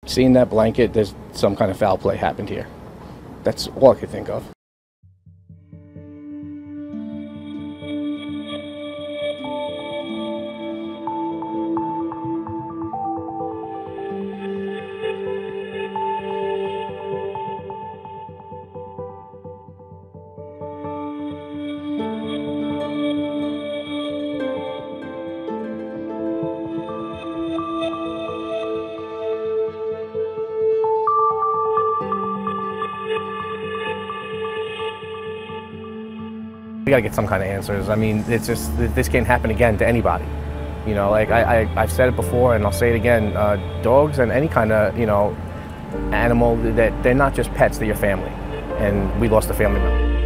Seeing that blanket, there's some kind of foul play happened here. That's all I could think of. We gotta get some kind of answers. I mean, it's just, this can't happen again to anybody. You know, like I've said it before and I'll say it again, dogs and any kind of, animal, that they're not just pets, they're your family. And we lost a family member.